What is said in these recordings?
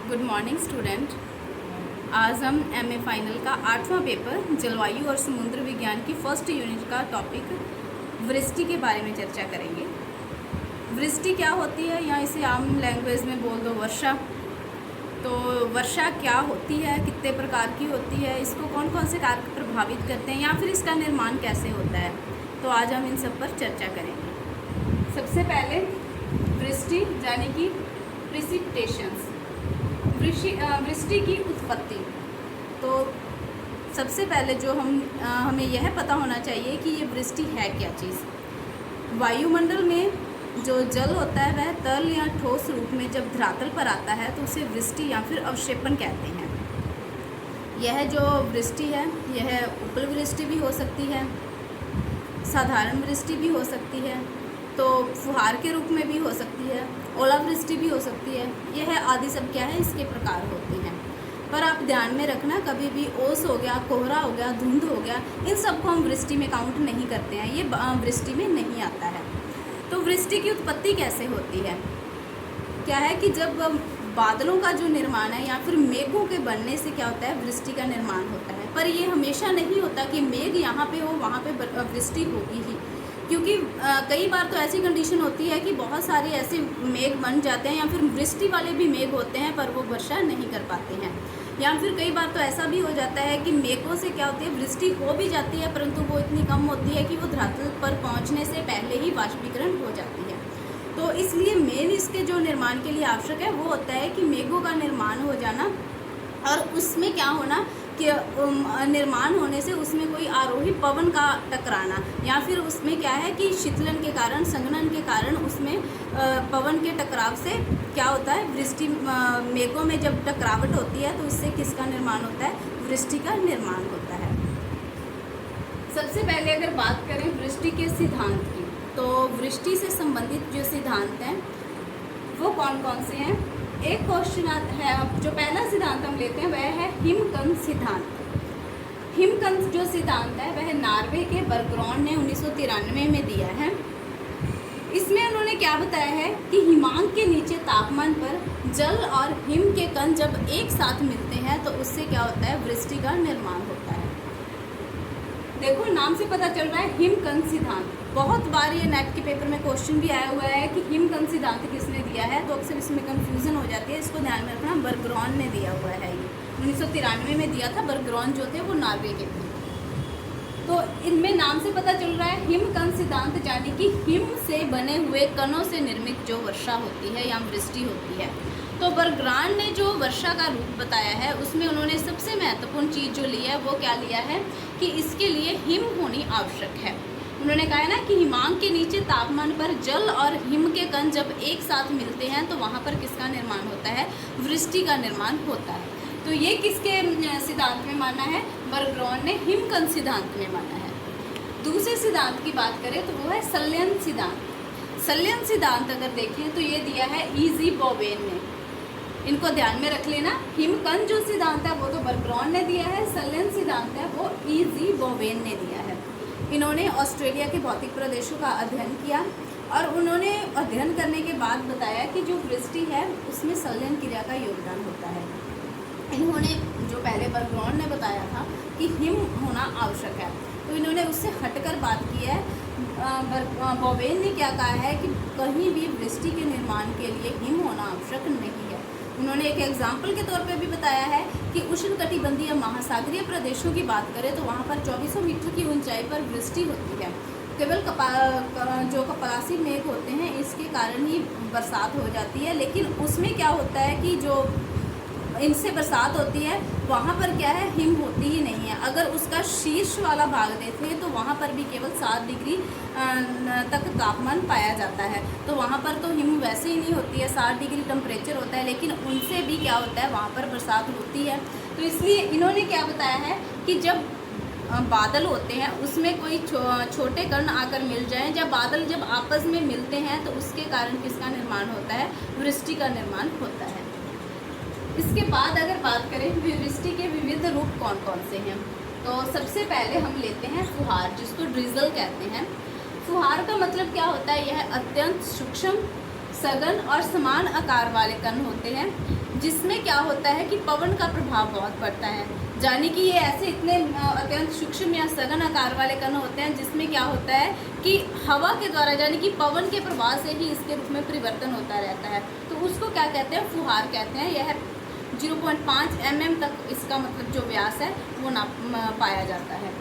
Good morning student. आज हम MA final का 8वां पेपर जलवायु और समुद्र विज्ञान की फर्स्ट यूनिट का टॉपिक वृष्टि के बारे में चर्चा करेंगे। वृष्टि क्या होती है, या इसे आम लैंग्वेज में बोल दो वर्षा। तो वर्षा क्या होती है, कितने प्रकार की होती है, इसको कौन कौन से कारक प्रभावित करते हैं, या फिर इसका निर्माण कैसे होता है, तो आज हम इन सब पर चर्चा करेंगे। सबसे पहले वृष्टि यानी कि प्रिसिपिटेशंस, वृष्टि की उत्पत्ति। तो सबसे पहले जो हमें यह पता होना चाहिए कि ये वृष्टि है क्या चीज़। वायुमंडल में जो जल होता है वह तरल या ठोस रूप में जब धरातल पर आता है तो उसे वृष्टि या फिर अवक्षेपण कहते हैं। यह जो वृष्टि है यह उपल वृष्टि भी हो सकती है, साधारण वृष्टि भी हो सकती है, तो फुहार के रूप में भी हो सकती है, ओलावृष्टि भी हो सकती है। यह आदि सब क्या है, इसके प्रकार होती हैं। पर आप ध्यान में रखना, कभी भी ओस हो गया, कोहरा हो गया, धुंध हो गया, इन सब को हम वृष्टि में काउंट नहीं करते हैं, ये वृष्टि में नहीं आता है। तो वृष्टि की उत्पत्ति कैसे होती है, क्या है कि जब बादलों का जो निर्माण है या फिर मेघों के बनने से क्या होता है, वृष्टि का निर्माण होता है। पर ये हमेशा नहीं होता कि मेघ यहाँ पे हो वहाँ पे वृष्टि होगी ही, क्योंकि कई बार तो ऐसी कंडीशन होती है कि बहुत सारे ऐसे मेघ बन जाते हैं या फिर वृष्टि वाले भी मेघ होते हैं पर वो वर्षा नहीं कर पाते हैं। या फिर कई बार तो ऐसा भी हो जाता है कि मेघों से क्या होती है, वृष्टि हो भी जाती है परंतु वो इतनी कम होती है कि वो धरातल पर पहुंचने से पहले ही वाष्पीकरण हो जाती है। तो इसलिए मेन इसके जो निर्माण के लिए आवश्यक है वो होता है कि मेघों का निर्माण हो जाना, और उसमें क्या होना कि निर्माण होने से उसमें कोई आरोही पवन का टकराना, या फिर उसमें क्या है कि शीतलन के कारण, संघनन के कारण उसमें पवन के टकराव से क्या होता है, वृष्टि मेघों में जब टकरावट होती है तो इससे किसका निर्माण होता है, वृष्टि का निर्माण होता है। सबसे पहले अगर बात करें वृष्टि के सिद्धांत की, तो वृष्टि से संबंधित जो सिद्धांत हैं वो कौन कौन से हैं। एक क्वेश्चन है, जो पहला सिद्धांत हम लेते हैं वह है हिमकंद सिद्धांत। हिमकंद जो सिद्धांत है वह नॉर्वे के बर्गग्रॉन ने 1993 में दिया है। इसमें उन्होंने क्या बताया है कि हिमांक के नीचे तापमान पर जल और हिम के कण जब एक साथ मिलते हैं तो उससे क्या होता है, वृष्टि का निर्माण होता है। देखो नाम से पता चल रहा है हिमकंद सिद्धांत। बहुत बार ये नेट के पेपर में क्वेश्चन भी आया हुआ है कि हिमकंद सिद्धांत किसने दिया है, तो अक्सर इसमें कंफ्यूजन हो जाती है, इसको ध्यान में रखना। बर्गग्रॉन ने दिया हुआ है, ये 1993 में दिया था। बर्गग्रॉन जो थे वो नॉर्वे के थे। तो इनमें नाम से पता चल रहा है हिमकंद सिद्धांत, यानी कि हिम से बने हुए कणों से निर्मित जो वर्षा होती है या वृष्टि होती है। तो बर्गग्रॉन ने जो वर्षा का रूप बताया है उसमें उन्होंने सबसे महत्वपूर्ण चीज़ जो ली है वो क्या लिया है कि इसके लिए हिम होनी आवश्यक है। उन्होंने कहा है ना कि हिमांक के नीचे तापमान पर जल और हिम के कण जब एक साथ मिलते हैं तो वहाँ पर किसका निर्माण होता है, वृष्टि का निर्माण होता है। तो ये किसके सिद्धांत में माना है, बर्गग्रॉन ने हिमकंद सिद्धांत में माना है। दूसरे सिद्धांत की बात करें तो वो है संलयन सिद्धांत। संलयन सिद्धांत अगर देखें तो ये दिया है ईजी बोवेन ने। इनको ध्यान में रख लेना, हिमकंद जो सिद्धांत है वो तो बर्गग्रॉन ने दिया है, संलयन सिद्धांत है वो ईजी बोवेन ने दिया है। इन्होंने ऑस्ट्रेलिया के भौतिक प्रदेशों का अध्ययन किया और उन्होंने अध्ययन करने के बाद बताया कि जो वृष्टि है उसमें संलयन क्रिया का योगदान होता है। इन्होंने जो पहले बर्गग्रॉन ने बताया था कि हिम होना आवश्यक है, तो इन्होंने उससे हटकर बात की है। बोवेन ने क्या कहा है कि कहीं भी वृष्टि के निर्माण के लिए हिम होना आवश्यक नहीं है। उन्होंने एक एग्जाम्पल के तौर पे भी बताया है कि उष्णकटिबंधीय महासागरीय प्रदेशों की बात करें तो वहाँ पर 2400 मीटर की ऊंचाई पर वृष्टि होती है। केवल जो कपासी मेघ होते हैं इसके कारण ही बरसात हो जाती है, लेकिन उसमें क्या होता है कि जो इनसे बरसात होती है वहाँ पर क्या है, हिम होती ही नहीं है। अगर उसका शीर्ष वाला भाग देखें तो वहाँ पर भी केवल 7 डिग्री तक तापमान पाया जाता है, तो वहाँ पर तो हिम वैसे ही नहीं होती है, 7 डिग्री टेम्परेचर होता है, लेकिन उनसे भी क्या होता है, वहाँ पर बरसात होती है। तो इसलिए इन्होंने क्या बताया है कि जब बादल होते हैं उसमें कोई छोटे कण आकर मिल जाएं, जब बादल जब आपस में मिलते हैं तो उसके कारण किसका निर्माण होता है, वृष्टि का निर्माण होता है। इसके बाद अगर बात करें वृष्टि के विविध रूप कौन कौन से हैं, तो सबसे पहले हम लेते हैं फुहार, जिसको ड्रिजल कहते हैं। फुहार का मतलब क्या होता है, यह अत्यंत सूक्ष्म सघन और समान आकार वाले कण होते हैं, जिसमें क्या होता है कि पवन का प्रभाव बहुत पड़ता है। यानी कि ये ऐसे इतने अत्यंत सूक्ष्म या सघन आकार वाले कण होते हैं जिसमें क्या होता है कि हवा के द्वारा यानी कि पवन के प्रभाव से ही इसके रूप में परिवर्तन होता रहता है। तो उसको क्या कहते हैं, फुहार कहते हैं। यह 0.5 mm तक इसका मतलब जो व्यास है वो पाया जाता है।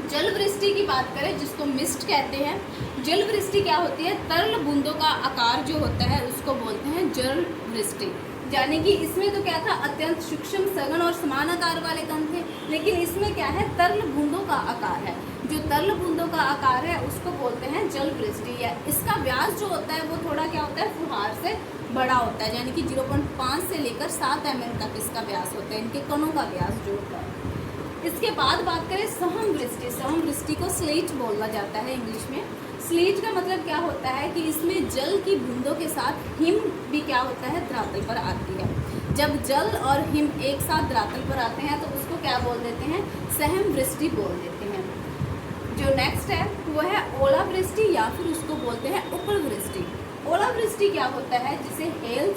जल वृष्टि की बात करें, जिसको मिस्ट कहते हैं। जल वृष्टि क्या होती है, तरल बूंदों का आकार जो होता है उसको बोलते हैं जल वृष्टि। यानी कि इसमें तो क्या था, अत्यंत सूक्ष्म सघन और समान आकार वाले कण थे, लेकिन इसमें क्या है, तरल बूंदों का आकार है। जो तरल बूंदों का आकार है उसको बोलते हैं जल वृष्टि। या इसका व्यास जो होता है वो थोड़ा क्या होता है, फुहार से बड़ा होता है। यानी कि 0.5 से लेकर 7 mm तक इसका व्यास होता है, इनके कणों का व्यास जो होता है। इसके बाद बात करें सहम वृष्टि। सहम वृष्टि को स्लीट बोला जाता है इंग्लिश में। स्लीट का मतलब क्या होता है कि इसमें जल की बूंदों के साथ हिम भी क्या होता है, धरातल पर आती है। जब जल और हिम एक साथ धरातल पर आते हैं तो उसको क्या बोल देते हैं, सहम वृष्टि बोल देते हैं। जो नेक्स्ट है वो है ओलावृष्टि, या फिर उसको बोलते हैं उपलवृष्टि। ओलावृष्टि क्या होता है, जिसे हेल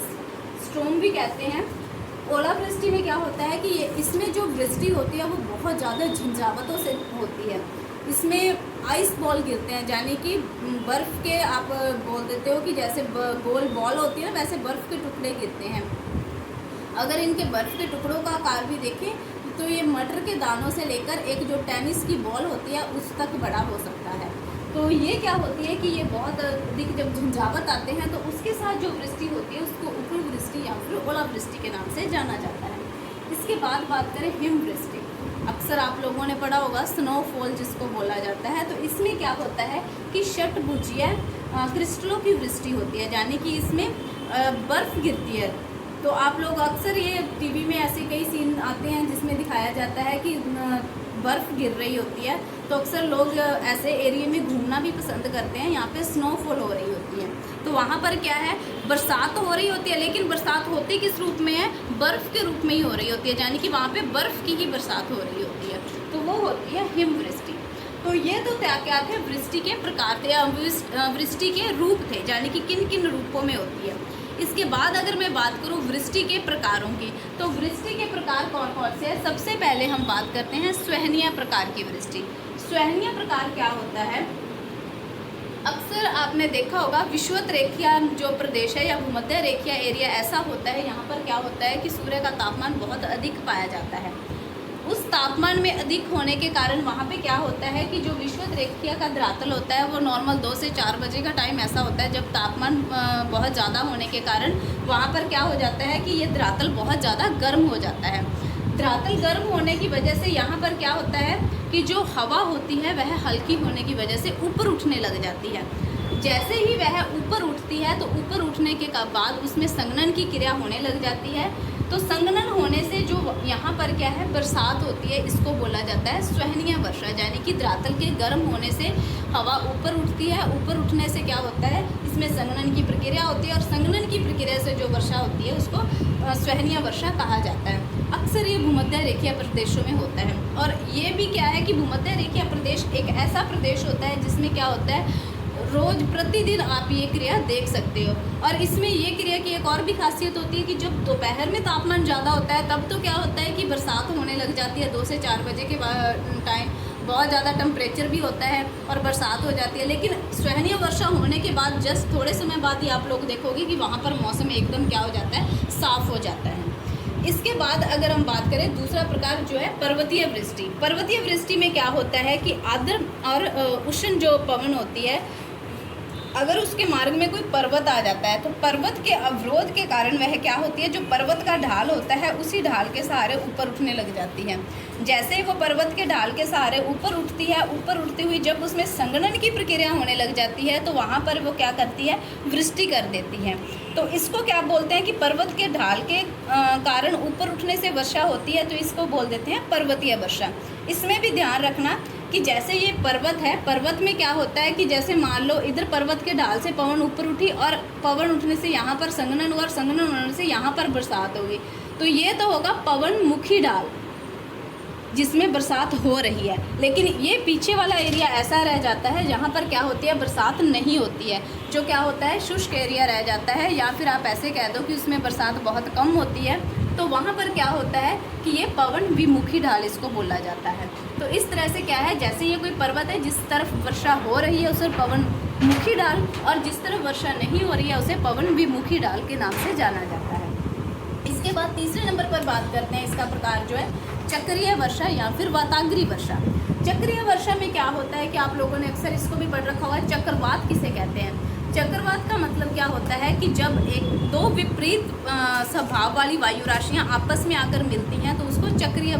स्टॉर्म भी कहते हैं। ओलावृष्टि में क्या होता है कि इसमें जो वृष्टि होती है वो बहुत ज़्यादा झंझावतों से होती है। इसमें आइस बॉल गिरते हैं, यानी कि बर्फ़ के, आप बोल देते हो कि जैसे गोल बॉल होती है ना, वैसे बर्फ़ के टुकड़े गिरते हैं। अगर इनके बर्फ़ के टुकड़ों का आकार भी देखें तो ये मटर के दानों से लेकर एक जो टेनिस की बॉल होती है उस तक बड़ा हो सकता है। तो ये क्या होती है कि ये बहुत अधिक जब झंझावत आते हैं तो उसके साथ जो वृष्टि होती है उसको उपलवृष्टि या फिर ओलावृष्टि के नाम से जाना जाता है। इसके बाद बात करें हिमवृष्टि। अक्सर आप लोगों ने पढ़ा होगा स्नोफॉल जिसको बोला जाता है। तो इसमें क्या होता है कि षटभुजीय क्रिस्टलों की वृष्टि होती है, यानी कि इसमें बर्फ़ गिरती है। तो आप लोग अक्सर ये टीवी में ऐसे कई सीन आते हैं जिसमें दिखाया जाता है कि बर्फ़ गिर रही होती है, तो अक्सर लोग ऐसे एरिया में घूमना भी पसंद करते हैं। यहाँ पे स्नोफॉल हो रही होती है, तो वहाँ पर क्या है, बरसात तो हो रही होती है, लेकिन बरसात होती किस रूप में है, बर्फ़ के रूप में ही हो रही होती है। यानी कि वहाँ पे बर्फ़ की ही बरसात हो रही होती है, तो वो होती है हिमवृष्टि। तो ये तो क्या थे, वृष्टि के प्रकार थे या वृष्टि के रूप थे, यानी कि किन किन रूपों में होती है। इसके बाद अगर मैं बात करूं वृष्टि के प्रकारों की, तो वृष्टि के प्रकार कौन कौन से हैं। सबसे पहले हम बात करते हैं स्वहनीय प्रकार की वृष्टि। स्वहनीय प्रकार क्या होता है, अक्सर आपने देखा होगा विषुवत रेखीय जो प्रदेश है या भूमध्य रेखीय एरिया ऐसा होता है, यहाँ पर क्या होता है कि सूर्य का तापमान बहुत अधिक पाया जाता है। उस तापमान में अधिक होने के कारण वहाँ पे क्या होता है कि जो विषुवत रेखीय का धरातल होता है वो नॉर्मल 2 से 4 बजे का टाइम ऐसा होता है जब तापमान बहुत ज़्यादा होने के कारण वहाँ पर क्या हो जाता है कि ये धरातल बहुत ज़्यादा गर्म हो जाता है। धरातल गर्म होने की वजह से यहाँ पर क्या होता है कि जो हवा होती है वह हल्की होने की वजह से ऊपर उठने लग जाती है। जैसे ही वह ऊपर उठती है तो ऊपर उठने के बाद उसमें संघनन की क्रिया होने लग जाती है। तो संघनन होने से जो यहाँ पर क्या है, बरसात होती है, इसको बोला जाता है स्वहनीय वर्षा। यानी कि धरातल के गर्म होने से हवा ऊपर उठती है, ऊपर उठने से क्या होता है, इसमें संघनन की प्रक्रिया होती है और संघनन की प्रक्रिया से जो वर्षा होती है उसको स्वहनीय वर्षा कहा जाता है। अक्सर ये भूमध्य रेखीय प्रदेशों में होता है। और ये भी क्या है कि भूमध्य रेखीय प्रदेश एक ऐसा प्रदेश होता है जिसमें क्या होता है, रोज प्रतिदिन आप ये क्रिया देख सकते हो। और इसमें ये क्रिया की एक और भी खासियत होती है कि जब दोपहर में तापमान ज़्यादा होता है तब तो क्या होता है कि बरसात होने लग जाती है। 2 से 4 बजे के टाइम बहुत ज़्यादा टेम्परेचर भी होता है और बरसात हो जाती है। लेकिन स्वहनीय वर्षा होने के बाद जस्ट थोड़े समय बाद ही आप लोग देखोगे कि वहाँ पर मौसम एकदम क्या हो जाता है, साफ़ हो जाता है। इसके बाद अगर हम बात करें दूसरा प्रकार जो है पर्वतीय वृष्टि। पर्वतीय वृष्टि में क्या होता है कि आर्द्र और उष्ण जो पवन होती है, अगर उसके मार्ग में कोई पर्वत आ जाता है तो पर्वत के अवरोध के कारण वह क्या होती है, जो पर्वत का ढाल होता है उसी ढाल के सहारे ऊपर उठने लग जाती है। जैसे ही वो पर्वत के ढाल के सहारे ऊपर उठती है, ऊपर उठती हुई जब उसमें संघनन की प्रक्रिया होने लग जाती है तो वहाँ पर वो क्या करती है, वृष्टि कर देती है। तो इसको क्या बोलते हैं कि पर्वत के ढाल के कारण ऊपर उठने से वर्षा होती है, तो इसको बोल देते हैं पर्वतीय वर्षा। इसमें भी ध्यान रखना कि जैसे ये पर्वत है, पर्वत में क्या होता है कि जैसे मान लो इधर पर्वत के ढाल से पवन ऊपर उठी और पवन उठने से यहाँ पर संघनन हुआ और संघनन होने से यहाँ पर बरसात होगी, तो ये तो होगा पवन मुखी ढाल। जिसमें बरसात हो रही है, लेकिन ये पीछे वाला एरिया ऐसा रह जाता है जहाँ पर क्या होती है, बरसात नहीं होती है, जो क्या होता है, शुष्क एरिया रह जाता है, या फिर आप ऐसे कह दो कि उसमें बरसात बहुत कम होती है। तो वहाँ पर क्या होता है कि ये पवन विमुखी ढाल इसको बोला जाता है। तो इस तरह से क्या है, जैसे ये कोई पर्वत है जिस तरफ वर्षा हो रही है उसे पवन मुखी ढाल, और जिस तरफ वर्षा नहीं हो रही है उसे पवन विमुखी ढाल के नाम से जाना जाता है। इसके बाद तीसरे नंबर पर बात करते हैं, इसका प्रकार जो है चक्रीय वर्षा या फिर वाताग्री वर्षा। चक्रीय वर्षा में क्या होता है कि आप लोगों ने अक्सर इसको भी पढ़ रखा होगा, चक्रवात किसे कहते हैं। चक्रवात का मतलब क्या होता है कि जब दो विपरीत स्वभाव वाली वायु राशियाँ आपस में आकर मिलती हैं तो उसको चक्रीय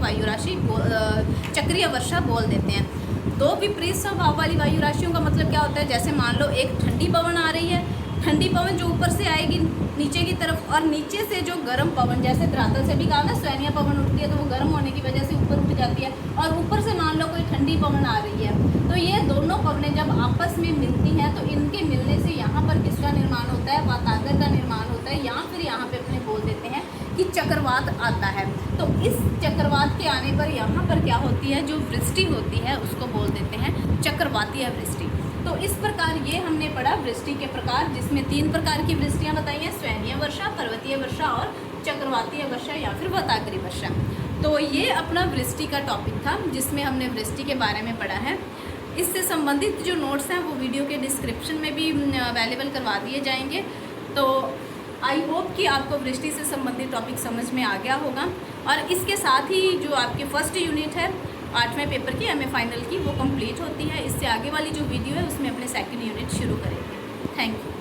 चक्रीय वर्षा बोल देते हैं। दो विपरीत स्वभाव वाली वायु राशियों का मतलब क्या होता है, जैसे मान लो एक ठंडी पवन आ रही है, ठंडी पवन जो ऊपर से आएगी नीचे की तरफ, और नीचे से जो गर्म पवन, जैसे धरातल से भी कहा ना स्वैनिया पवन उठती है तो वो गर्म होने की वजह से ऊपर उठ जाती है, और ऊपर से मान लो कोई ठंडी पवन आ रही है, तो ये दोनों पवनें जब आपस में मिलती हैं तो इनके मिलने से यहाँ पर किसका निर्माण होता है, वातागर का निर्माण होता है, या फिर यहाँ पे अपने बोल देते हैं कि चक्रवात आता है। तो इस चक्रवात के आने पर यहाँ पर क्या होती है, जो वृष्टि होती है उसको बोल देते हैं चक्रवातीय वृष्टि। तो इस प्रकार ये हमने पढ़ा वृष्टि के प्रकार, जिसमें 3 प्रकार की वृष्टियाँ बताई हैं, स्वैनीय वर्षा, पर्वतीय वर्षा और चक्रवातीय वर्षा या फिर वाताग्री वर्षा। तो ये अपना वृष्टि का टॉपिक था जिसमें हमने वृष्टि के बारे में पढ़ा है। इससे संबंधित जो नोट्स हैं वो वीडियो के डिस्क्रिप्शन में भी अवेलेबल करवा दिए जाएंगे। तो आई होप कि आपको वृष्टि से संबंधित टॉपिक समझ में आ गया होगा, और इसके साथ ही जो आपके फर्स्ट यूनिट है 8वें पेपर की MA फाइनल की वो कंप्लीट होती है। इससे आगे वाली जो वीडियो है उसमें अपने सेकंड यूनिट शुरू करेंगे। Thank you.